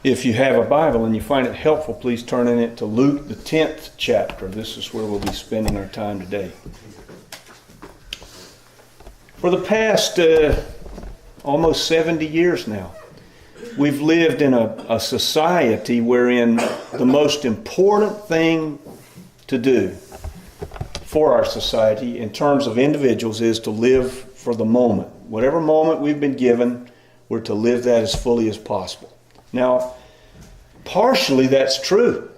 If you have a Bible and you find it helpful, please turn in it to Luke, the 10th chapter. This is where we'll be spending our time today. For the past almost 70 years now, we've lived in a society wherein the most important thing to do for our society in terms of individuals is to live for the moment. Whatever moment we've been given, we're to live that as fully as possible. Now, partially that's true.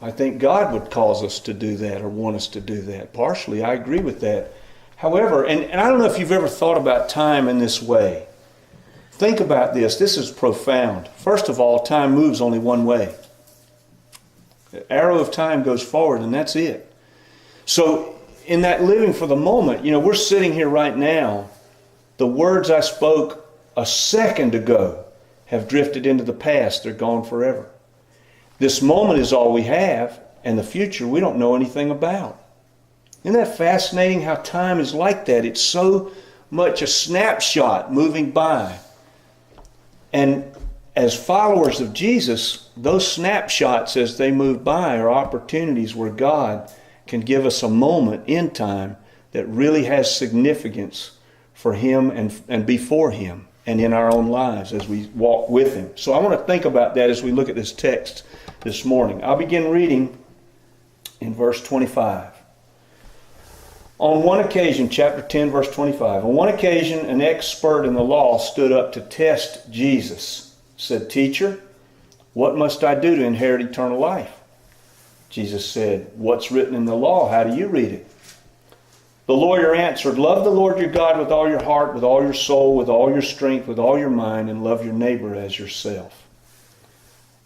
I think God would cause us to do that or want us to do that. Partially, I agree with that. However, and I don't know if you've ever thought about time in this way. Think about this. This is profound. First of all, time moves only one way. The arrow of time goes forward, and that's it. So, in that living for the moment, we're sitting here right now. The words I spoke a second ago have drifted into the past. They're gone forever. This moment is all we have, and the future we don't know anything about. Isn't that fascinating how time is like that? It's so much a snapshot moving by. And as followers of Jesus, those snapshots as they move by are opportunities where God can give us a moment in time that really has significance for Him and before Him and in our own lives as we walk with Him. So I want to think about that as we look at this text this morning. I'll begin reading in verse 25. On one occasion, chapter 10, verse 25, on one occasion an expert in the law stood up to test Jesus. Said, "Teacher, what must I do to inherit eternal life?" Jesus said, "What's written in the law? How do you read it?" The lawyer answered, "Love the Lord your God with all your heart, with all your soul, with all your strength, with all your mind, and love your neighbor as yourself."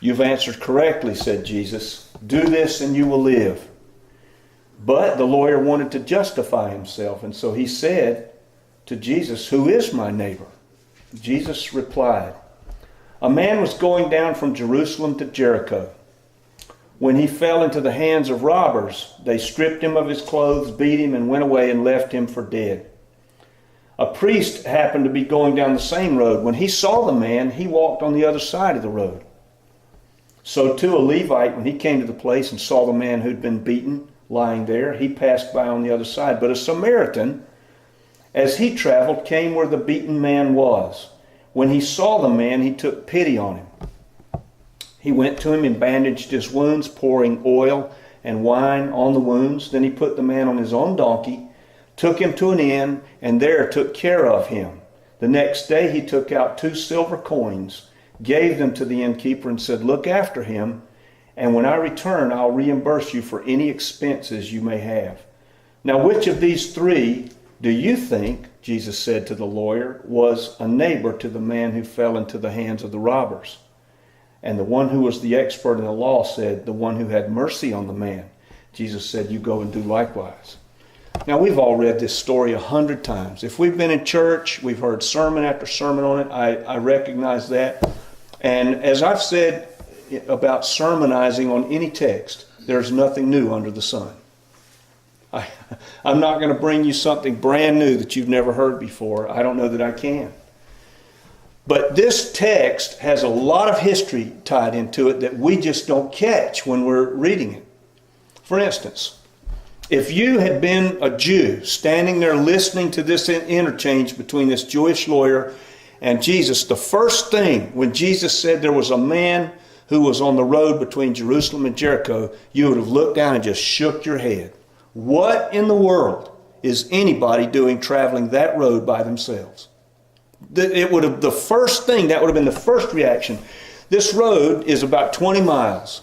"You've answered correctly," said Jesus. "Do this and you will live." But the lawyer wanted to justify himself, and so he said to Jesus, "Who is my neighbor?" Jesus replied, "A man was going down from Jerusalem to Jericho. When he fell into the hands of robbers, they stripped him of his clothes, beat him, and went away and left him for dead. A priest happened to be going down the same road. When he saw the man, he walked on the other side of the road. So too a Levite, when he came to the place and saw the man who'd been beaten lying there, he passed by on the other side. But a Samaritan, as he traveled, came where the beaten man was. When he saw the man, he took pity on him. He went to him and bandaged his wounds, pouring oil and wine on the wounds. Then he put the man on his own donkey, took him to an inn, and there took care of him. The next day he took out 2 silver coins, gave them to the innkeeper, and said, 'Look after him, and when I return, I'll reimburse you for any expenses you may have.' Now which of these 3 do you think," Jesus said to the lawyer, "was a neighbor to the man who fell into the hands of the robbers?" And the one who was the expert in the law said, "The one who had mercy on the man." Jesus said, "You go and do likewise." Now we've all read this story 100 times. If we've been in church, we've heard sermon after sermon on it. I recognize that. And as I've said about sermonizing on any text, there's nothing new under the sun. I'm not going to bring you something brand new that you've never heard before. I don't know that I can. But this text has a lot of history tied into it that we just don't catch when we're reading it. For instance, if you had been a Jew standing there listening to this interchange between this Jewish lawyer and Jesus, the first thing when Jesus said there was a man who was on the road between Jerusalem and Jericho, you would have looked down and just shook your head. What in the world is anybody doing traveling that road by themselves? It would have, the first thing, that would have been the first reaction. This road is about 20 miles.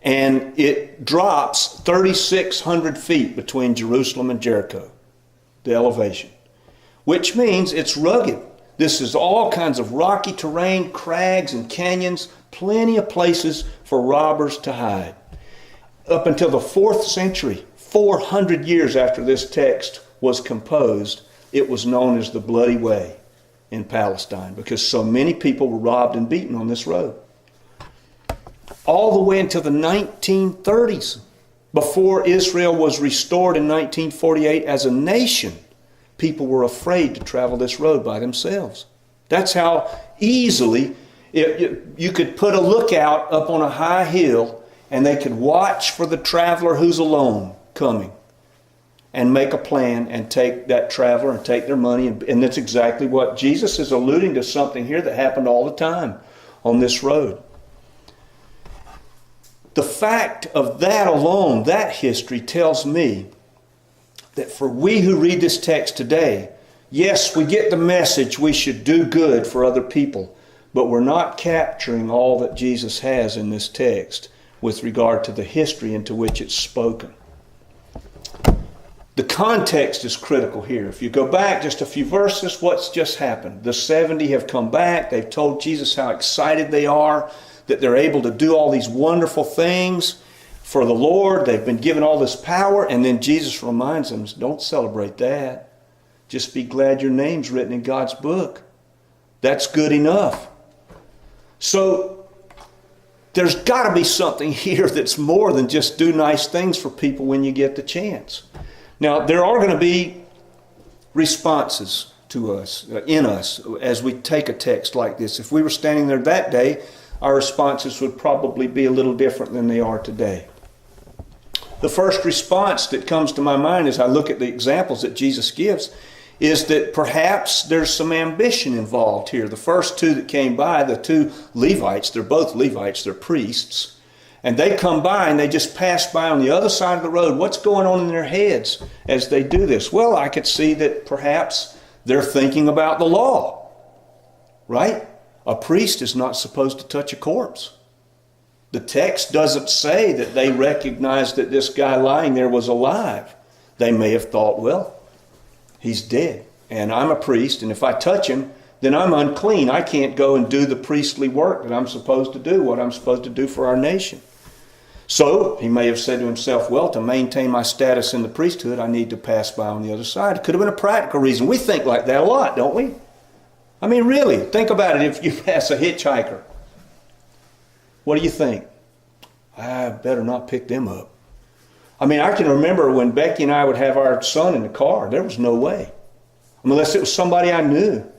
And it drops 3,600 feet between Jerusalem and Jericho, the elevation. Which means it's rugged. This is all kinds of rocky terrain, crags and canyons, plenty of places for robbers to hide. Up until the 4th century, 400 years after this text was composed, it was known as the Bloody Way in Palestine because so many people were robbed and beaten on this road. All the way until the 1930s, before Israel was restored in 1948 as a nation, people were afraid to travel this road by themselves. That's how easily You could put a lookout up on a high hill and they could watch for the traveler who's alone coming and make a plan and take that traveler and take their money. And that's exactly what Jesus is alluding to, something here that happened all the time on this road. The fact of that alone, that history tells me that for we who read this text today, yes, we get the message we should do good for other people, but we're not capturing all that Jesus has in this text with regard to the history into which it's spoken. The context is critical here. If you go back just a few verses, what's just happened? The 70 have come back. They've told Jesus how excited they are, that they're able to do all these wonderful things for the Lord. They've been given all this power. And then Jesus reminds them, don't celebrate that. Just be glad your name's written in God's book. That's good enough. So there's got to be something here that's more than just do nice things for people when you get the chance. Now, there are going to be responses to us, in us, as we take a text like this. If we were standing there that day, our responses would probably be a little different than they are today. The first response that comes to my mind as I look at the examples that Jesus gives is that perhaps there's some ambition involved here. The first two that came by, the two Levites, they're both Levites, they're priests. And they come by and they just pass by on the other side of the road. What's going on in their heads as they do this? Well, I could see that perhaps they're thinking about the law, right? A priest is not supposed to touch a corpse. The text doesn't say that they recognized that this guy lying there was alive. They may have thought, well, he's dead, and I'm a priest, and if I touch him, then I'm unclean. I can't go and do the priestly work that I'm supposed to do, what I'm supposed to do for our nation. So he may have said to himself, well, to maintain my status in the priesthood, I need to pass by on the other side. It could have been a practical reason. We think like that a lot, don't we? I mean, really, think about it. If you pass a hitchhiker, what do you think? I better not pick them up. I mean, I can remember when Becky and I would have our son in the car. There was no way. Unless it was somebody I knew.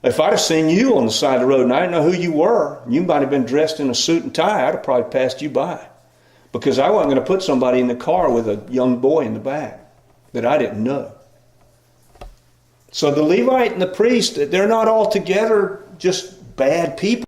If I'd have seen you on the side of the road and I didn't know who you were, you might have been dressed in a suit and tie, I'd have probably passed you by. Because I wasn't going to put somebody in the car with a young boy in the back that I didn't know. So the Levite and the priest, they're not altogether just bad people.